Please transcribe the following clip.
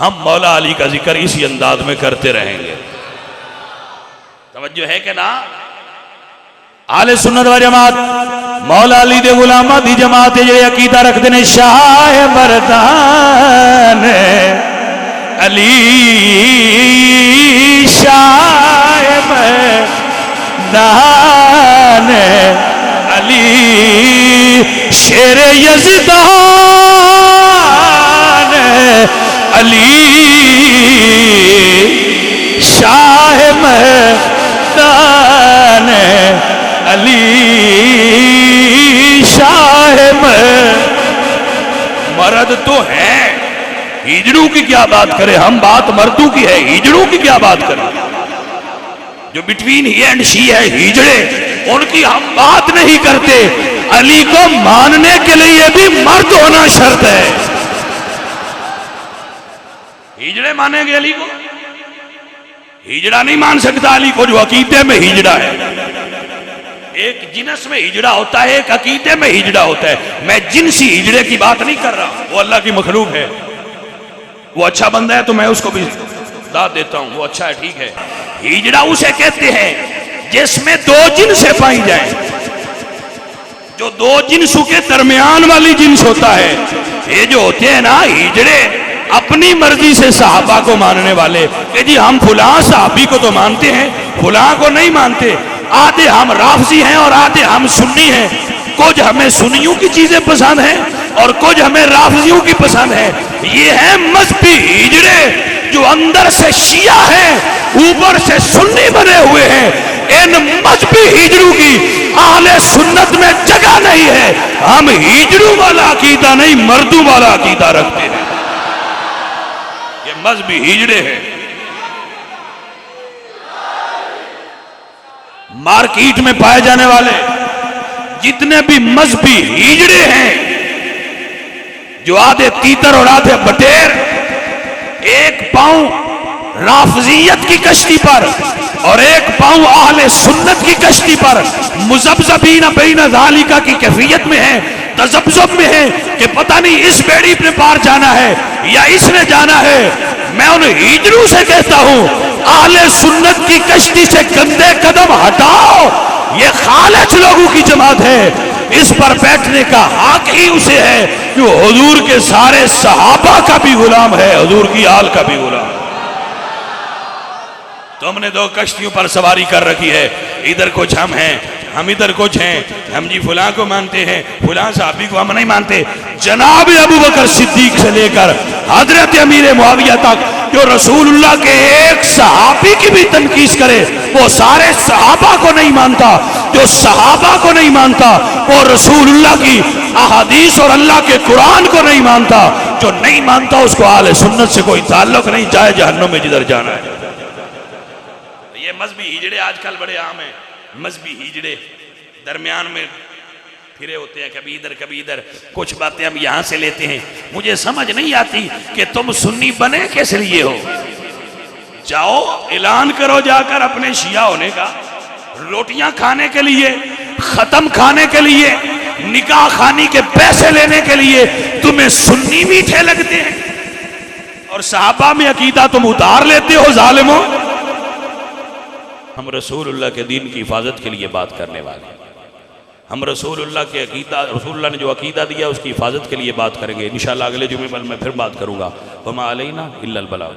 ہم مولا علی کا ذکر اسی انداز میں کرتے رہیں گے. توجہ ہے کہ نا؟ اہل سنت و جماعت مولا علی دے غلاماں دی جماعت جڑے عقیدہ رکھتے ہیں شاہ مردان علی شاہ مردان علی شیر یزدان علی شاہ مردان علی شاہ مرد تو ہے، ہجڑوں کی کیا بات کرے؟ ہم بات مردوں کی ہے، ہجڑوں کی کیا بات کریں؟ جو بٹوین ہی اینڈ شی ہے ہجڑے، ان کی ہم بات نہیں کرتے. علی کو ماننے کے لیے بھی مرد ہونا شرط ہے. ہجڑے مانیں گے علی کو؟ ہجڑا نہیں مان سکتا علی کو جو عقیدے میں ہجڑا ہے. ایک جنس میں ہجڑا ہوتا ہے، ایک عقیدے میں ہجڑا ہوتا ہے. میں جنسی ہجڑے کی بات نہیں کر رہا، وہ اللہ کی مخلوق ہے. وہ اچھا بندہ ہے تو میں اس کو بھی داد دیتا ہوں، وہ اچھا ہے، ٹھیک ہے. ہجڑا اسے کہتے ہیں جس میں دو جنسیں پائی جائیں. جو دو جنسوں کے درمیان والی جنس ہوتا ہے. یہ جو ہوتے ہیں نا ہجڑے، اپنی مرضی سے صحابہ کو ماننے والے کہ جی ہم فلاں صحابی کو تو مانتے ہیں، فلاں کو نہیں مانتے. آدھے ہم رافضی ہیں اور آدھے ہم سنی ہیں. کچھ ہمیں سنیوں کی چیزیں پسند ہیں اور کچھ ہمیں رافضیوں کی پسند ہیں. یہ ہیں مذہبی ہجڑے جو اندر سے شیعہ ہیں، اوپر سے سنی بنے ہوئے ہیں. ان مذہبی ہجڑوں کی اہل سنت میں جگہ نہیں ہے. ہم ہجڑوں والا عقیدہ نہیں، مردوں والا عقیدہ رکھتے ہیں. یہ مذہبی ہجڑے ہیں. مارکیٹ میں پائے جانے والے جتنے بھی مذہبی ہجڑے ہیں، جو آدھے تیتر اور آدھے بٹیر، ایک پاؤں رافضیت کی کشتی پر اور ایک پاؤں اہل سنت کی کشتی پر مذبذبین بین ذالک کی کیفیت میں ہیں، تذبذب میں ہیں کہ پتہ نہیں اس بیڑی پہ پار جانا ہے یا اس نے جانا ہے. میں ان ہجڑوں سے کہتا ہوں اہل سنت کی کشتی سے گندے قدم ہٹاؤ. یہ خالص لوگوں کی جماعت ہے، اس پر بیٹھنے کا حق ہی اسے ہے جو حضور کے سارے صحابہ کا بھی غلام ہے، حضور کی آل کا بھی غلام. تو ہم نے دو کشتیوں پر سواری کر رکھی ہے. ادھر کچھ ہم ہیں، ہم ادھر کچھ ہیں. ہم جی فلاں کو مانتے ہیں، فلاں صحابی کو ہم نہیں مانتے. جناب ابو بکر صدیق سے لے کر حضرت امیر معاویہ تک جو رسول اللہ کے ایک صحابی کی بھی تنقید کرے وہ سارے صحابہ کو نہیں مانتا. جو صحابہ کو نہیں مانتا وہ رسول اللہ کی احادیث اور اللہ کے قرآن کو نہیں مانتا. جو نہیں مانتا اس کو اہل سنت سے کوئی تعلق نہیں، جائے جہنم میں جدھر جانا ہے. یہ مذہبی ہجڑے آج کل بڑے عام ہیں. مذہبی ہجڑے درمیان میں پھرے ہوتے ہیں، کبھی ادھر کبھی ادھر. کچھ باتیں ہم یہاں سے لیتے ہیں. مجھے سمجھ نہیں آتی کہ تم سنی بنے کس لیے ہو. جاؤ اعلان کرو جا کر اپنے شیعہ ہونے کا. روٹیاں کھانے کے لیے، ختم کھانے کے لیے، نکاح خانی کے پیسے لینے کے لیے تمہیں سنی میٹھے لگتے ہیں اور صحابہ میں عقیدہ تم اتار لیتے ہو ظالموں. ہم رسول اللہ کے دین کی حفاظت کے لیے بات کرنے والے ہیں. ہم رسول اللہ کے عقیدہ، رسول اللہ نے جو عقیدہ دیا اس کی حفاظت کے لیے بات کریں گے. انشاءاللہ اگلے جمعے پر میں پھر بات کروں گا. وما علینا الا البلاغ.